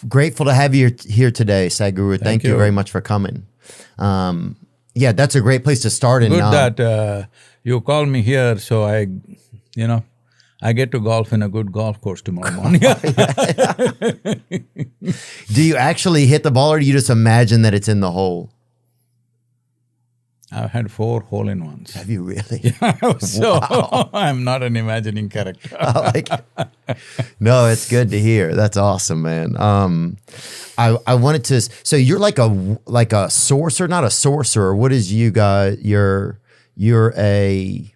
Grateful to have you here today, Sadhguru. Thank you very much for coming. Yeah, that's a great place to start. Good that you call me here, so I get to golf in a good golf course tomorrow morning. Do you actually hit the ball, or do you just imagine that it's in the hole? I've had 4 hole-in-ones. Have you really? Yeah, so Wow. I'm not an imagining character. I like it. No, it's good to hear. That's awesome, man. I wanted to. So you're like a sorcerer, not a sorcerer. What is you guys? You're a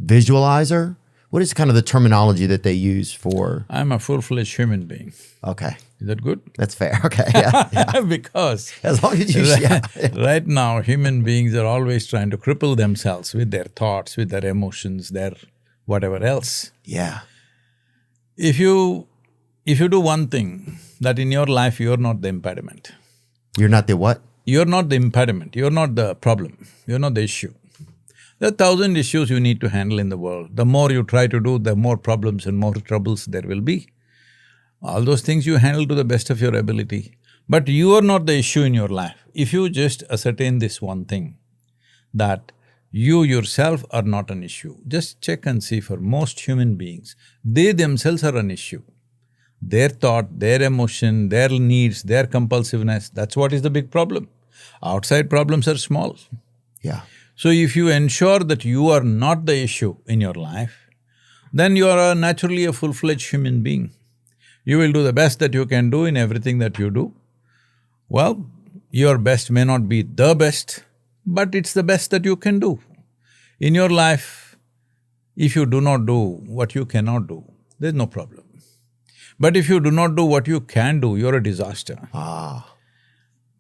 visualizer. What is kind of the terminology that they use for? I'm a full-fledged human being. Okay. Is that good? That's fair. Okay. Yeah. Because As long as you. right now, human beings are always trying to cripple themselves with their thoughts, with their emotions, their whatever else. Yeah. If you do one thing, that in your life you're not the impediment. You're not the what? You're not the impediment, you're not the problem, you're not the issue. There are 1,000 issues you need to handle in the world. The more you try to do, the more problems and more troubles there will be. All those things you handle to the best of your ability. But you are not the issue in your life. If you just ascertain this one thing, that you yourself are not an issue, just check and see for most human beings, they themselves are an issue. Their thought, their emotion, their needs, their compulsiveness, that's what is the big problem. Outside problems are small. Yeah. So if you ensure that you are not the issue in your life, then you are naturally a full-fledged human being. You will do the best that you can do in everything that you do. Well, your best may not be the best, but it's the best that you can do. In your life, if you do not do what you cannot do, there's no problem. But if you do not do what you can do, you're a disaster.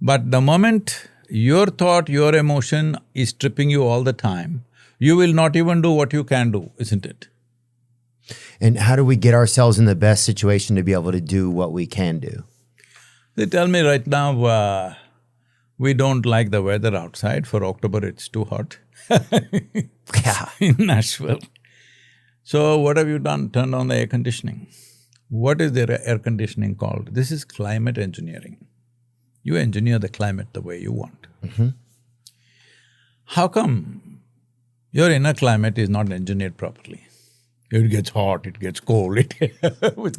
But the moment your thought, your emotion is tripping you all the time, you will not even do what you can do, isn't it? And how do we get ourselves in the best situation to be able to do what we can do? They tell me right now, we don't like the weather outside. For October, it's too hot. Yeah. In Nashville. So what have you done? Turned on the air conditioning. What is the air conditioning called? This is climate engineering. You engineer the climate the way you want. How come your inner climate is not engineered properly? It gets hot, it gets cold, it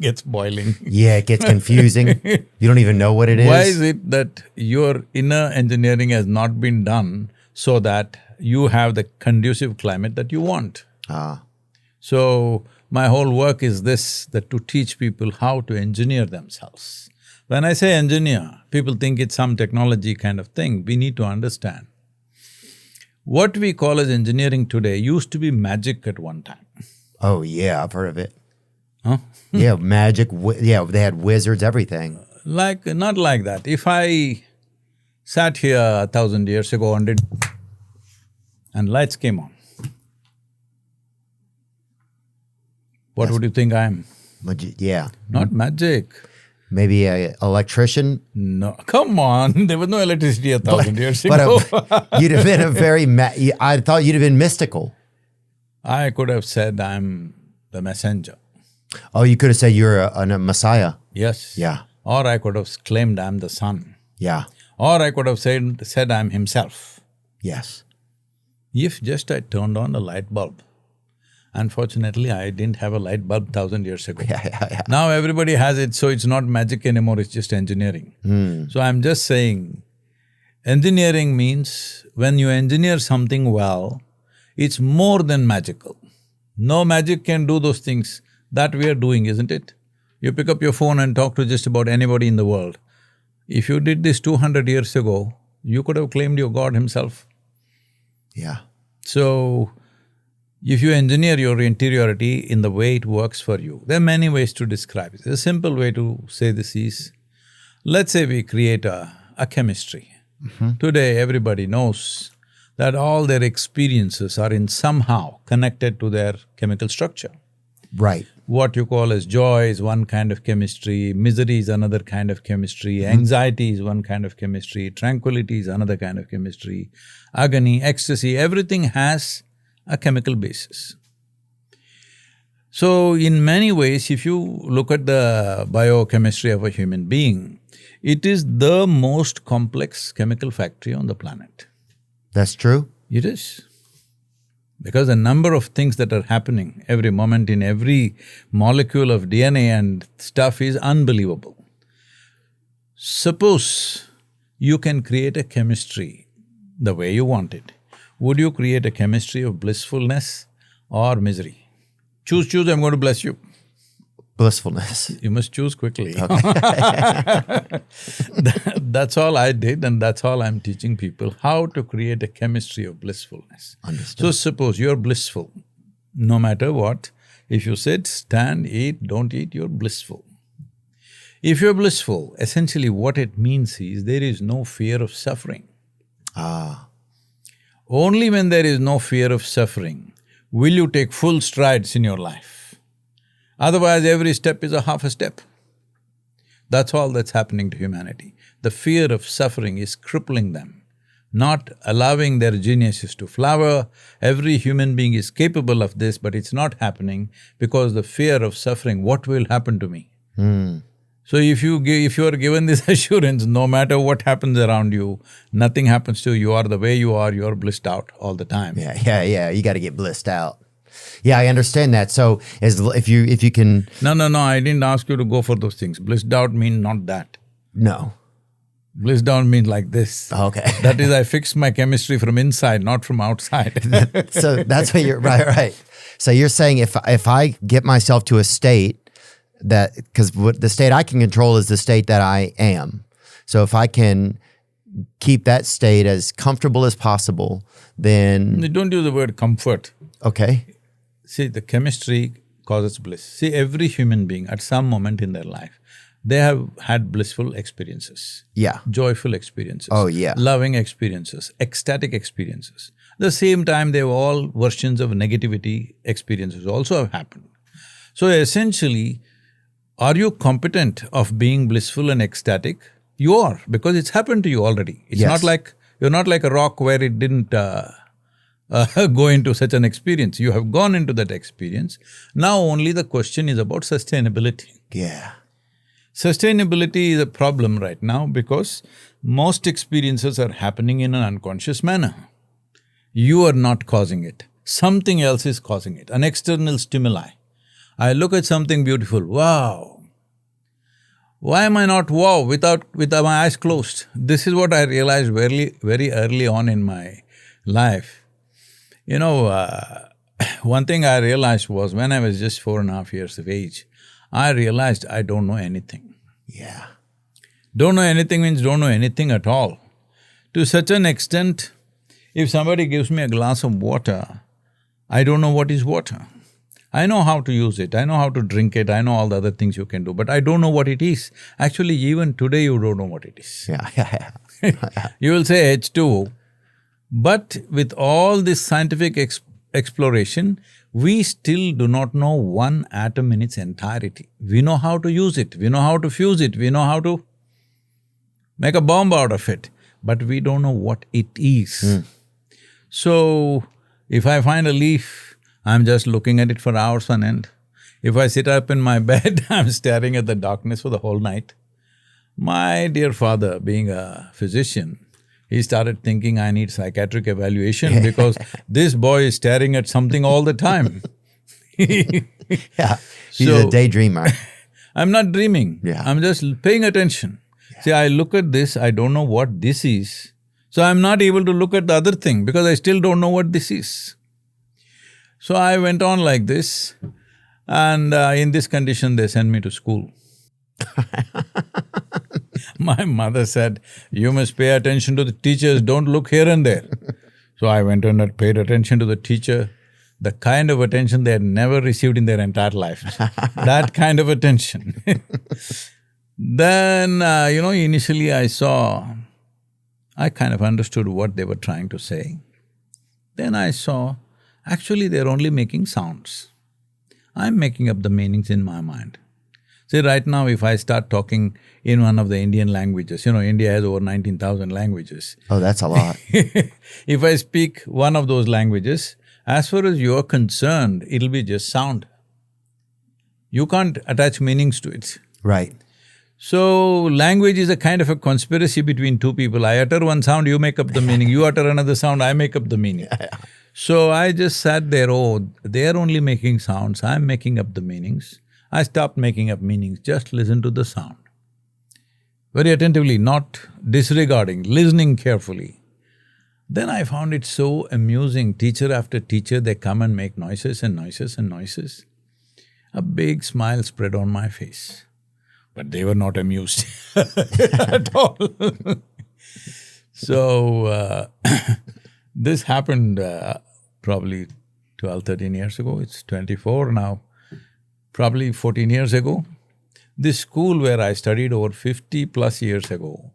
gets boiling. Yeah, it gets confusing. You don't even know what it is. Why is it that your inner engineering has not been done so that you have the conducive climate that you want? So, my whole work is this, that to teach people how to engineer themselves. When I say engineer, people think it's some technology kind of thing. We need to understand. What we call as engineering today used to be magic at one time. Oh yeah, I've heard of it. Huh? Yeah, magic, yeah, they had wizards, everything. Not like that. If I sat here 1,000 years ago and and lights came on, what would you think I am? Yeah. Not magic. Maybe an electrician? No, come on, there was no electricity 1,000 years ago. But you'd have been a very… I thought you'd have been mystical. I could have said I'm the messenger. Oh, you could have said you're a messiah. Yes. Yeah. Or I could have claimed I'm the sun. Yeah. Or I could have said I'm himself. Yes. If just I turned on a light bulb. Unfortunately, I didn't have a light bulb 1,000 years ago. Yeah. Now everybody has it, so it's not magic anymore, it's just engineering. So I'm just saying, engineering means when you engineer something well, it's more than magical. No magic can do those things that we are doing, isn't it? You pick up your phone and talk to just about anybody in the world. If you did this 200 years ago, you could have claimed your God himself. Yeah. So, if you engineer your interiority in the way it works for you, there are many ways to describe it. A simple way to say this is, let's say we create a chemistry. Today, everybody knows that all their experiences are in somehow connected to their chemical structure. Right. What you call as joy is one kind of chemistry, misery is another kind of chemistry, anxiety is one kind of chemistry, tranquility is another kind of chemistry, agony, ecstasy, everything has a chemical basis. So in many ways, if you look at the biochemistry of a human being, it is the most complex chemical factory on the planet. That's true? It is. Because the number of things that are happening every moment in every molecule of DNA and stuff is unbelievable. Suppose you can create a chemistry the way you want it. Would you create a chemistry of blissfulness or misery? Choose, I'm going to bless you. Blissfulness. You must choose quickly. Okay. That's all I did and that's all I'm teaching people, how to create a chemistry of blissfulness. Understood. So suppose you're blissful, no matter what. If you sit, stand, eat, don't eat, you're blissful. If you're blissful, essentially what it means is there is no fear of suffering. Ah. Only when there is no fear of suffering will you take full strides in your life. Otherwise, every step is a half a step. That's all that's happening to humanity. The fear of suffering is crippling them, not allowing their geniuses to flower. Every human being is capable of this, but it's not happening because the fear of suffering, what will happen to me? So if you are given this assurance, no matter what happens around you, nothing happens to you, you are the way you are, you're blissed out all the time. Yeah, you gotta get blissed out. Yeah, I understand that. So if you can… No, I didn't ask you to go for those things. Blissed out means not that. No. Blissed out means like this. Okay. That is, I fix my chemistry from inside, not from outside. So that's what you're… right. So you're saying if I get myself to a state that… because the state I can control is the state that I am. So if I can keep that state as comfortable as possible, then… Don't use the word comfort. Okay. See, the chemistry causes bliss. See, every human being at some moment in their life, they have had blissful experiences. Yeah. Joyful experiences. Oh, yeah. Loving experiences, ecstatic experiences. At the same time, they have all versions of negativity experiences also have happened. So essentially, are you competent of being blissful and ecstatic? You are, because it's happened to you already. It's Yes. not like… you're not like a rock where it didn't go into such an experience. You have gone into that experience. Now only the question is about sustainability. Yeah. Sustainability is a problem right now because most experiences are happening in an unconscious manner. You are not causing it. Something else is causing it, an external stimuli. I look at something beautiful, wow. Why am I not wow with my eyes closed? This is what I realized very early on in my life. You know, one thing I realized was when I was just 4.5 years of age, I realized I don't know anything. Yeah. Don't know anything means don't know anything at all. To such an extent, if somebody gives me a glass of water, I don't know what is water. I know how to use it, I know how to drink it, I know all the other things you can do, but I don't know what it is. Actually, even today you don't know what it is. Yeah. You will say H2O, but with all this scientific exploration, we still do not know one atom in its entirety. We know how to use it, we know how to fuse it, we know how to make a bomb out of it, but we don't know what it is. So, if I find a leaf, I'm just looking at it for hours on end. If I sit up in my bed, I'm staring at the darkness for the whole night. My dear father, being a physician, he started thinking I need psychiatric evaluation because this boy is staring at something all the time. Yeah. He's So- a daydreamer. I'm not dreaming, Yeah. I'm just paying attention. See, I look at this, I don't know what this is, so I'm not able to look at the other thing because I still don't know what this is. So I went on like this, and in this condition they sent me to school. My mother said, you must pay attention to the teachers, don't look here and there. So I went and paid attention to the teacher, the kind of attention they had never received in their entire life. That kind of attention. Then, initially I kind of understood what they were trying to say. Then I saw, actually they're only making sounds. I'm making up the meanings in my mind. See, right now if I start talking in one of the Indian languages, India has over 19,000 languages. Oh, that's a lot. If I speak one of those languages, as far as you're concerned, it'll be just sound. You can't attach meanings to it. Right. So, language is a kind of a conspiracy between two people. I utter one sound, you make up the meaning. You utter another sound, I make up the meaning. So, I just sat there, oh, they're only making sounds, I'm making up the meanings. I stopped making up meanings, just listen to the sound. Very attentively, not disregarding, listening carefully. Then I found it so amusing, teacher after teacher, they come and make noises and noises and noises. A big smile spread on my face. But they were not amused at all. So, this happened probably 12, 13 years ago. It's 24 now. Probably 14 years ago. This school where I studied over 50 plus years ago,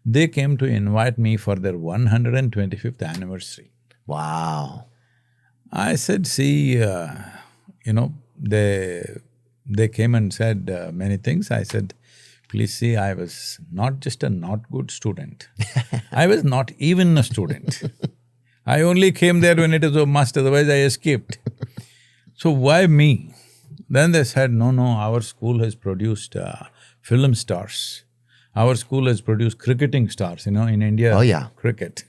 they came to invite me for their 125th anniversary. Wow. I said, see, they came and said many things. I said, please see, I was not just a not good student. I was not even a student. I only came there when it was a must, otherwise I escaped. So why me? Then they said, no, our school has produced film stars. Our school has produced cricketing stars, in India. Oh, yeah. Cricket.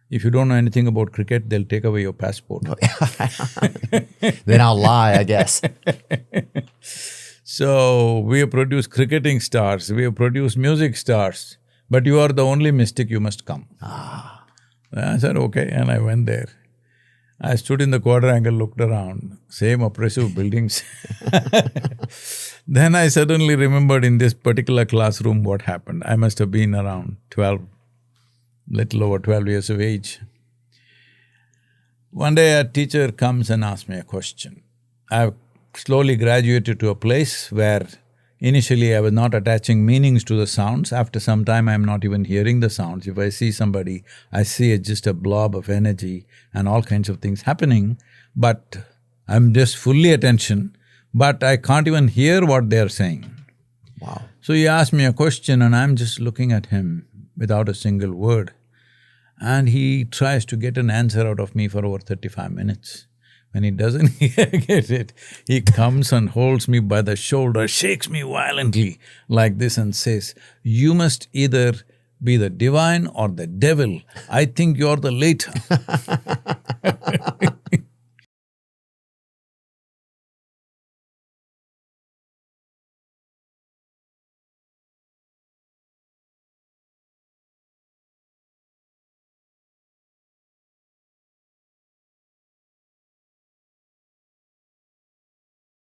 If you don't know anything about cricket, they'll take away your passport. Then I'll lie, I guess. So, we have produced cricketing stars, we have produced music stars, but you are the only mystic, you must come. I said, okay, and I went there. I stood in the quadrangle, looked around, same oppressive buildings. Then I suddenly remembered in this particular classroom what happened. I must have been around 12, little over 12 years of age. One day a teacher comes and asks me a question. I've slowly graduated to a place where initially I was not attaching meanings to the sounds. After some time I'm not even hearing the sounds. If I see somebody, I see it's just a blob of energy and all kinds of things happening, but I'm just fully attention, but I can't even hear what they're saying. Wow. So he asked me a question and I'm just looking at him without a single word. And he tries to get an answer out of me for over 35 minutes. When he doesn't get it, he comes and holds me by the shoulder, shakes me violently like this and says, you must either be the divine or the devil. I think you're the later.